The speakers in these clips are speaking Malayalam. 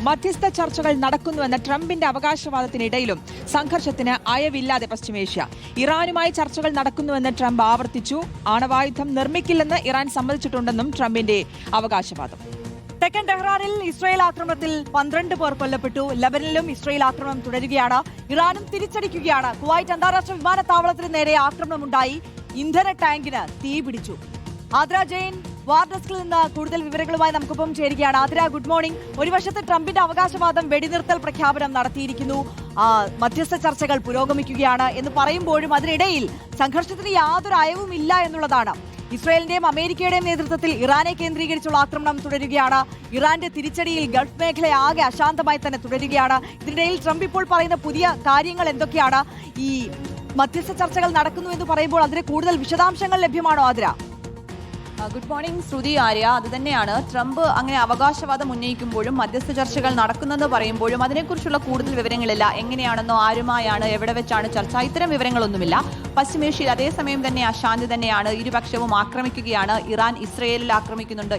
മധ്യസ്ഥ ചർച്ചകൾ നടക്കുന്നുവെന്ന ട്രംപിന്റെ അവകാശവാദത്തിനിടയിലും സംഘർഷത്തിന് അയവില്ലാതെ പശ്ചിമേഷ്യ. ഇറാനുമായി ചർച്ചകൾ നടക്കുന്നുവെന്ന് ട്രംപ് ആവർത്തിച്ചു. ആണവായുധം നിർമ്മിക്കില്ലെന്ന് ഇറാൻ സമ്മതിച്ചിട്ടുണ്ടെന്നും ട്രംപിന്റെ അവകാശവാദം. തെക്കൻ ടെഹ്റാനിൽ ഇസ്രായേൽ ആക്രമണത്തിൽ 12 പേർ കൊല്ലപ്പെട്ടു. ലബനനിലും ഇസ്രായേൽ ആക്രമണം തുടരുകയാണ്. ഇറാനും തിരിച്ചടിക്കുകയാണ്. കുവൈറ്റ് അന്താരാഷ്ട്ര വിമാനത്താവളത്തിന് നേരെ ആക്രമണമുണ്ടായി. ഇന്ധന ടാങ്കിന് തീപിടിച്ചു. ആദ്ര ജെയിൻ വാർ ഡെസ്കിൽ നിന്ന് കൂടുതൽ വിവരങ്ങളുമായി നമുക്കൊപ്പം ചേരുകയാണ്. Athira, good morning. ഒരു വശത്ത് ട്രംപിന്റെ അവകാശവാദം വെടിനിർത്തൽ പ്രഖ്യാപനം നടത്തിയിരിക്കുന്നു. മധ്യസ്ഥ ചർച്ചകൾ പുരോഗമിക്കുകയാണ് എന്ന് പറയുമ്പോഴും അതിനിടയിൽ സംഘർഷത്തിന് യാതൊരു അയവുമില്ല എന്നുള്ളതാണ്. ഇസ്രായേലിന്റെയും അമേരിക്കയുടെയും നേതൃത്വത്തിൽ ഇറാനെ കേന്ദ്രീകരിച്ചുള്ള ആക്രമണം തുടരുകയാണ്. ഇറാന്റെ തിരിച്ചടിയിൽ ഗൾഫ് മേഖല ആകെ അശാന്തമായി തന്നെ തുടരുകയാണ്. ഇതിനിടയിൽ ട്രംപ് ഇപ്പോൾ പറയുന്ന പുതിയ കാര്യങ്ങൾ എന്തൊക്കെയാണ്? ഈ മധ്യസ്ഥ ചർച്ചകൾ നടക്കുന്നു എന്ന് പറയുമ്പോൾ അതിന് കൂടുതൽ വിശദാംശങ്ങൾ ലഭ്യമാണോ ആതിര? ഗുഡ് മോർണിംഗ് ശ്രുതി, ആര്യ. അതുതന്നെയാണ്, ട്രംപ് അങ്ങനെ അവകാശവാദം ഉന്നയിക്കുമ്പോഴും മധ്യസ്ഥ ചർച്ചകൾ നടക്കുന്നെന്ന് പറയുമ്പോഴും അതിനെക്കുറിച്ചുള്ള കൂടുതൽ വിവരങ്ങളില്ല. എങ്ങനെയാണെന്നോ, ആരുമായാണ്, എവിടെ വെച്ചാണ് ചർച്ച, ഇത്തരം വിവരങ്ങളൊന്നുമില്ല. പശ്ചിമേഷ്യയിൽ അതേസമയം തന്നെ അശാന്തി തന്നെയാണ്. ഇരുപക്ഷവും ആക്രമിക്കുകയാണ്. ഇറാൻ ഇസ്രയേലിൽ ആക്രമിക്കുന്നുണ്ട്.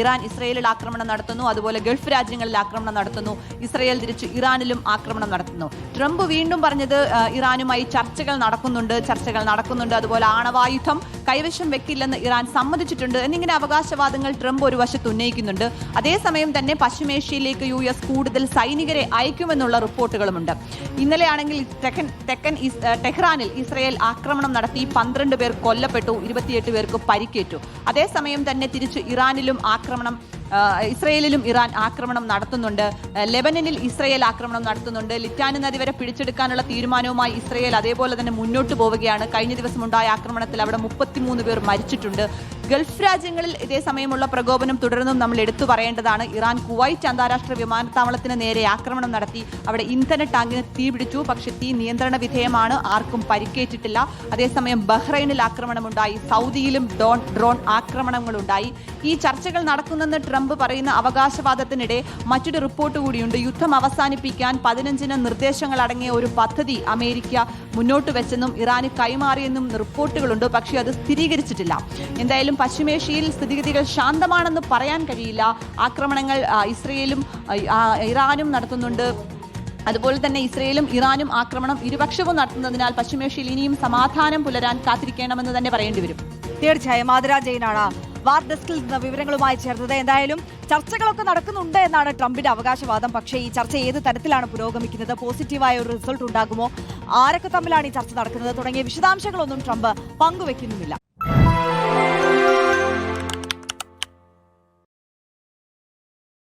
ഇറാൻ ഇസ്രയേലിൽ ആക്രമണം നടത്തുന്നു. അതുപോലെ ഗൾഫ് രാജ്യങ്ങളിൽ ആക്രമണം നടത്തുന്നു. ഇസ്രയേൽ തിരിച്ച് ഇറാനിലും ആക്രമണം നടത്തുന്നു. ട്രംപ് വീണ്ടും പറഞ്ഞത് ഇറാനുമായി ചർച്ചകൾ നടക്കുന്നുണ്ട്. അതുപോലെ ആണവായുധം കൈവശം വെക്കില്ലെന്ന് ഇറാൻ സമ്മതിച്ചിട്ടുണ്ട് എന്നിങ്ങനെ അവകാശവാദങ്ങൾ ട്രംപ് ഒരു വശത്ത് ഉന്നയിക്കുന്നുണ്ട്. അതേസമയം തന്നെ പശ്ചിമേഷ്യയിലേക്ക് US കൂടുതൽ സൈനികരെ അയക്കുമെന്നുള്ള റിപ്പോർട്ടുകളുമുണ്ട്. ഇന്നലെയാണെങ്കിൽ തെക്കൻ ടെഹ്റാനിൽ ഇസ്രയേൽ ആക്രമണം നടത്തി 12 പേർ കൊല്ലപ്പെട്ടു, 28 പേർക്ക് പരിക്കേറ്റു. അതേസമയം തന്നെ തിരിച്ച് ഇസ്രയേലിലും ഇറാൻ ആക്രമണം നടത്തുന്നുണ്ട്. ലെബനനിൽ ഇസ്രയേൽ ആക്രമണം നടത്തുന്നുണ്ട്. ലിറ്റാനി നദി വരെ പിടിച്ചെടുക്കാനുള്ള തീരുമാനവുമായി ഇസ്രയേൽ അതേപോലെ തന്നെ മുന്നോട്ട് പോവുകയാണ്. കഴിഞ്ഞ ദിവസം ഉണ്ടായ ആക്രമണത്തിൽ അവിടെ 33 പേർ മരിച്ചിട്ടുണ്ട്. ഗൾഫ് രാജ്യങ്ങളിൽ ഇതേ സമയമുള്ള പ്രകോപനം തുടർന്നും നമ്മൾ എടുത്തു പറയേണ്ടതാണ്. ഇറാൻ കുവൈറ്റ് അന്താരാഷ്ട്ര വിമാനത്താവളത്തിന് നേരെ ആക്രമണം നടത്തി. അവിടെ ഇന്ധന ടാങ്കിന് തീപിടിച്ചു. പക്ഷേ തീ നിയന്ത്രണ വിധേയമാണ്, ആർക്കും പരിക്കേറ്റിട്ടില്ല. അതേസമയം ബഹ്റൈനിൽ ആക്രമണമുണ്ടായി. സൗദിയിലും ഡ്രോൺ ആക്രമണങ്ങളുണ്ടായി. ഈ ചർച്ചകൾ നടക്കുന്നെന്ന് ട്രംപ് പറയുന്ന അവകാശവാദത്തിനിടെ മറ്റൊരു റിപ്പോർട്ട് കൂടിയുണ്ട്. യുദ്ധം അവസാനിപ്പിക്കാൻ 15 നിർദ്ദേശങ്ങൾ അടങ്ങിയ ഒരു പദ്ധതി അമേരിക്ക മുന്നോട്ട് വെച്ചെന്നും ഇറാന് കൈമാറിയെന്നും റിപ്പോർട്ടുകളുണ്ട്. പക്ഷേ അത് സ്ഥിരീകരിച്ചിട്ടില്ല. എന്തായാലും പശ്ചിമേഷ്യയിൽ സ്ഥിതിഗതികൾ ശാന്തമാണെന്ന് പറയാൻ കഴിയില്ല. ആക്രമണങ്ങൾ ഇസ്രയേലും ഇറാനും നടത്തുന്നുണ്ട്. അതുപോലെ തന്നെ ഇസ്രയേലും ഇറാനും ആക്രമണം ഇരുപക്ഷവും നടത്തുന്നതിനാൽ പശ്ചിമേഷ്യയിൽ ഇനിയും സമാധാനം പുലരാൻ കാത്തിരിക്കണമെന്ന് തന്നെ പറയേണ്ടി വരും. തീർച്ചയായും. ആതിര ജെയിനാണ് വാർ ഡെസ്കിൽ നിന്ന് വിവരങ്ങളുമായി ചേർത്തത്. എന്തായാലും ചർച്ചകളൊക്കെ നടക്കുന്നുണ്ട് എന്നാണ് ട്രംപിന്റെ അവകാശവാദം. പക്ഷേ ഈ ചർച്ച ഏത് തരത്തിലാണ് പുരോഗമിക്കുന്നത്, പോസിറ്റീവായ ഒരു റിസൾട്ട് ഉണ്ടാകുമോ, ആരൊക്കെ തമ്മിലാണ് ഈ ചർച്ച നടക്കുന്നത് തുടങ്ങിയ വിശദാംശങ്ങളൊന്നും ട്രംപ് പങ്കുവെക്കുന്നുമില്ല.